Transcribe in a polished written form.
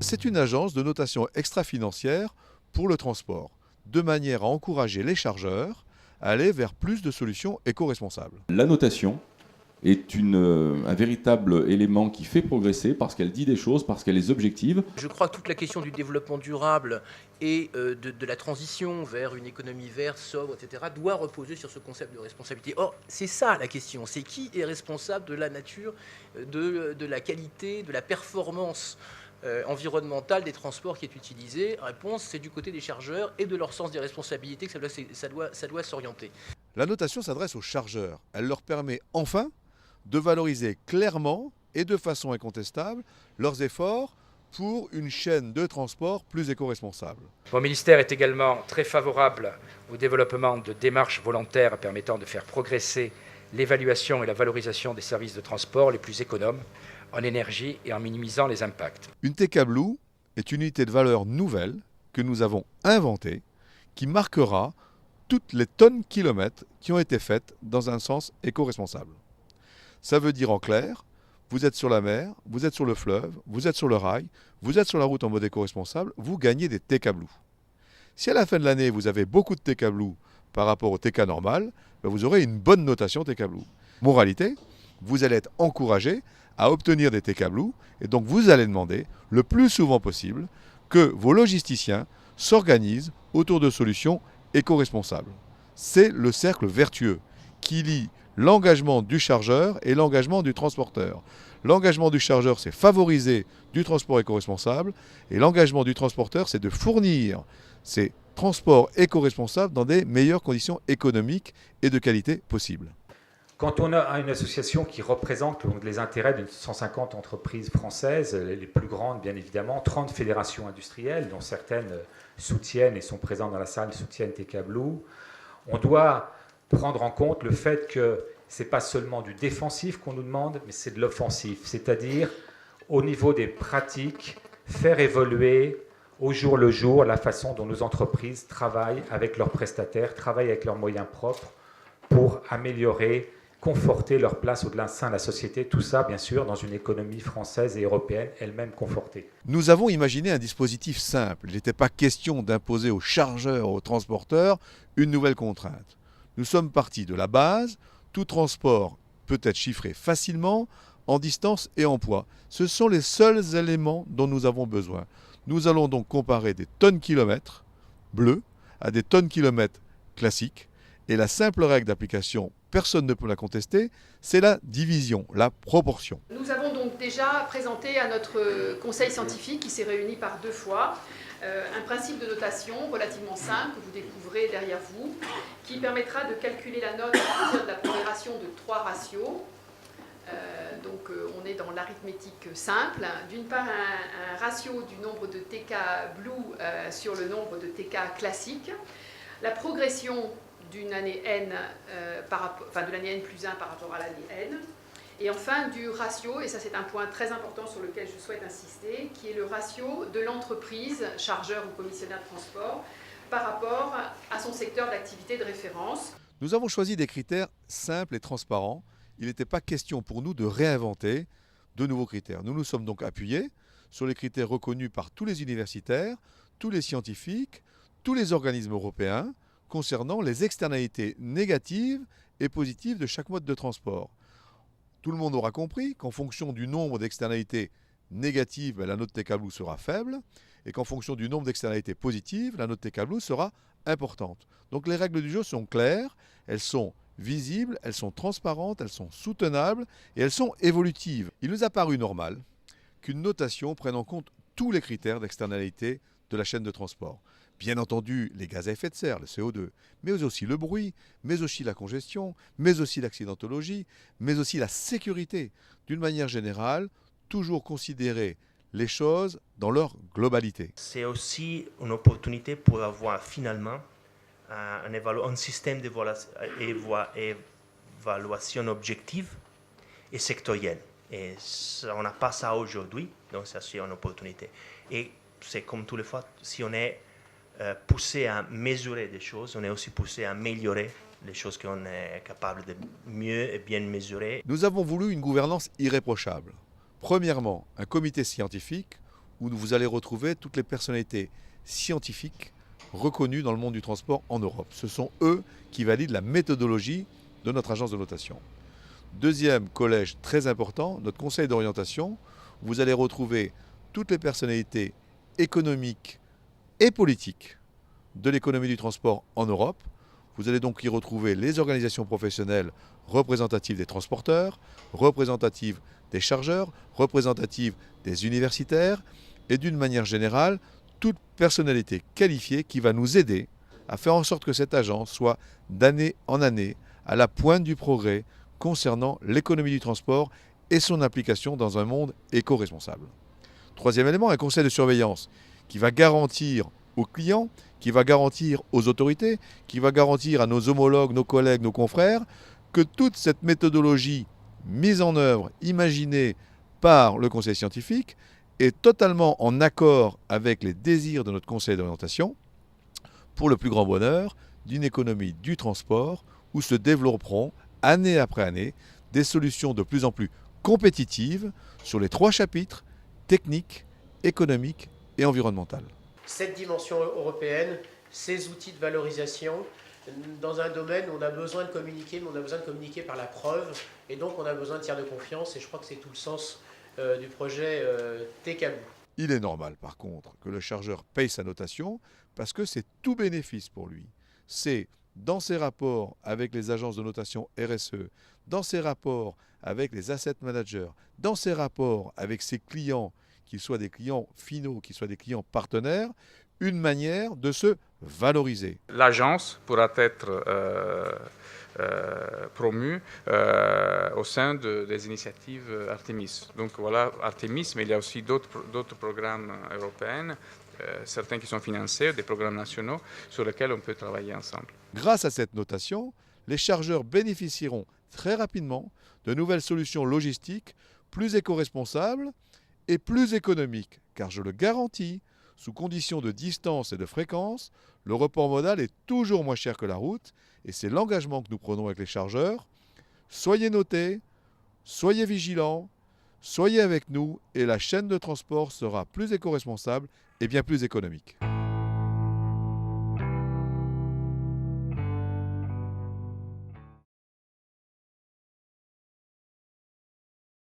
C'est une agence de notation extra-financière pour le transport, de manière à encourager les chargeurs à aller vers plus de solutions éco-responsables. La notation est un véritable élément qui fait progresser parce qu'elle dit des choses, parce qu'elle est objective. Je crois que toute la question du développement durable et de la transition vers une économie verte, sobre, etc., doit reposer sur ce concept de responsabilité. Or, c'est ça la question, c'est qui est responsable de la nature, de la qualité, de la performance environnementale des transports qui est utilisée. Réponse, c'est du côté des chargeurs et de leur sens des responsabilités que ça doit s'orienter. La notation s'adresse aux chargeurs. Elle leur permet enfin de valoriser clairement et de façon incontestable leurs efforts pour une chaîne de transport plus éco-responsable. Mon ministère est également très favorable au développement de démarches volontaires permettant de faire progresser l'évaluation et la valorisation des services de transport les plus économes en énergie et en minimisant les impacts. Une TK Blue est une unité de valeur nouvelle que nous avons inventée qui marquera toutes les tonnes kilomètres qui ont été faites dans un sens éco-responsable. Ça veut dire en clair, vous êtes sur la mer, vous êtes sur le fleuve, vous êtes sur le rail, vous êtes sur la route en mode éco-responsable, vous gagnez des TK Blue. Si à la fin de l'année, vous avez beaucoup de TK Blue par rapport au TK normal, vous aurez une bonne notation TK Blue. Moralité, vous allez être encouragé à obtenir des TK Blue et donc vous allez demander le plus souvent possible que vos logisticiens s'organisent autour de solutions éco-responsables. C'est le cercle vertueux qui lie l'engagement du chargeur et l'engagement du transporteur. L'engagement du chargeur, c'est favoriser du transport éco-responsable et l'engagement du transporteur, c'est de fournir ces transports éco-responsables dans des meilleures conditions économiques et de qualité possibles. Quand on a une association qui représente donc les intérêts de 150 entreprises françaises, les plus grandes bien évidemment, 30 fédérations industrielles, dont certaines soutiennent et sont présentes dans la salle, soutiennent TK Blue, on doit prendre en compte le fait que ce n'est pas seulement du défensif qu'on nous demande, mais c'est de l'offensif, c'est-à-dire au niveau des pratiques, faire évoluer au jour le jour la façon dont nos entreprises travaillent avec leurs prestataires, travaillent avec leurs moyens propres pour améliorer, conforter leur place au sein de la société, tout ça bien sûr dans une économie française et européenne elle-même confortée. Nous avons imaginé un dispositif simple. Il n'était pas question d'imposer aux chargeurs, aux transporteurs, une nouvelle contrainte. Nous sommes partis de la base, tout transport peut être chiffré facilement en distance et en poids. Ce sont les seuls éléments dont nous avons besoin. Nous allons donc comparer des tonnes kilomètres bleues à des tonnes kilomètres classiques et la simple règle d'application, personne ne peut la contester, c'est la division, la proportion. Nous avons donc déjà présenté à notre conseil scientifique qui s'est réuni par 2 fois un principe de notation relativement simple que vous découvrez derrière vous qui permettra de calculer la note à partir de la pondération de 3 ratios. Donc on est dans l'arithmétique simple. D'une part un ratio du nombre de TK Blue sur le nombre de TK classique. La progression d'une année N, de l'année N plus 1 par rapport à l'année N. Et enfin du ratio, et ça c'est un point très important sur lequel je souhaite insister, qui est le ratio de l'entreprise, chargeur ou commissionnaire de transport, par rapport à son secteur d'activité de référence. Nous avons choisi des critères simples et transparents. Il n'était pas question pour nous de réinventer de nouveaux critères. Nous nous sommes donc appuyés sur les critères reconnus par tous les universitaires, tous les scientifiques, tous les organismes européens, concernant les externalités négatives et positives de chaque mode de transport. Tout le monde aura compris qu'en fonction du nombre d'externalités négatives, la note TK Blue sera faible, et qu'en fonction du nombre d'externalités positives, la note TK Blue sera importante. Donc les règles du jeu sont claires, elles sont visibles, elles sont transparentes, elles sont soutenables et elles sont évolutives. Il nous a paru normal qu'une notation prenne en compte tous les critères d'externalité de la chaîne de transport. Bien entendu, les gaz à effet de serre, le CO2, mais aussi le bruit, mais aussi la congestion, mais aussi l'accidentologie, mais aussi la sécurité. D'une manière générale, toujours considérer les choses dans leur globalité. C'est aussi une opportunité pour avoir finalement un système d'évaluation objective et sectorielle. Et ça, on n'a pas ça aujourd'hui, donc ça c'est une opportunité. Et c'est comme tous les fois, si on est poussé à mesurer des choses, on est aussi poussé à améliorer les choses qu'on est capable de mieux et bien mesurer. Nous avons voulu une gouvernance irréprochable. Premièrement, un comité scientifique où vous allez retrouver toutes les personnalités scientifiques reconnues dans le monde du transport en Europe. Ce sont eux qui valident la méthodologie de notre agence de notation. Deuxième collège très important, notre conseil d'orientation, où vous allez retrouver toutes les personnalités économiques et politiques de l'économie du transport en Europe. Vous allez donc y retrouver les organisations professionnelles représentatives des transporteurs, représentatives des chargeurs, représentatives des universitaires et d'une manière générale, toute personnalité qualifiée qui va nous aider à faire en sorte que cette agence soit d'année en année à la pointe du progrès concernant l'économie du transport et son application dans un monde éco-responsable. Troisième élément, un conseil de surveillance qui va garantir aux clients, qui va garantir aux autorités, qui va garantir à nos homologues, nos collègues, nos confrères, que toute cette méthodologie mise en œuvre, imaginée par le conseil scientifique, est totalement en accord avec les désirs de notre conseil d'orientation pour le plus grand bonheur d'une économie du transport où se développeront année après année des solutions de plus en plus compétitives sur les 3 chapitres techniques, économiques et environnementales. Cette dimension européenne, ces outils de valorisation, dans un domaine où on a besoin de communiquer, mais on a besoin de communiquer par la preuve, et donc on a besoin de tiers de confiance, et je crois que c'est tout le sens du projet TKBOO. Il est normal, par contre, que le chargeur paye sa notation, parce que c'est tout bénéfice pour lui. C'est dans ses rapports avec les agences de notation RSE, dans ses rapports avec les asset managers, dans ses rapports avec ses clients, qu'ils soient des clients finaux, qu'ils soient des clients partenaires, une manière de se valoriser. L'agence pourra être promue au sein des initiatives Artemis. Donc voilà, Artemis, mais il y a aussi d'autres programmes européens, certains qui sont financés, des programmes nationaux sur lesquels on peut travailler ensemble. Grâce à cette notation, les chargeurs bénéficieront très rapidement de nouvelles solutions logistiques plus éco-responsables et plus économiques, car je le garantis, sous conditions de distance et de fréquence, le report modal est toujours moins cher que la route, et c'est l'engagement que nous prenons avec les chargeurs. Soyez notés, soyez vigilants, soyez avec nous, et la chaîne de transport sera plus éco-responsable et bien plus économique.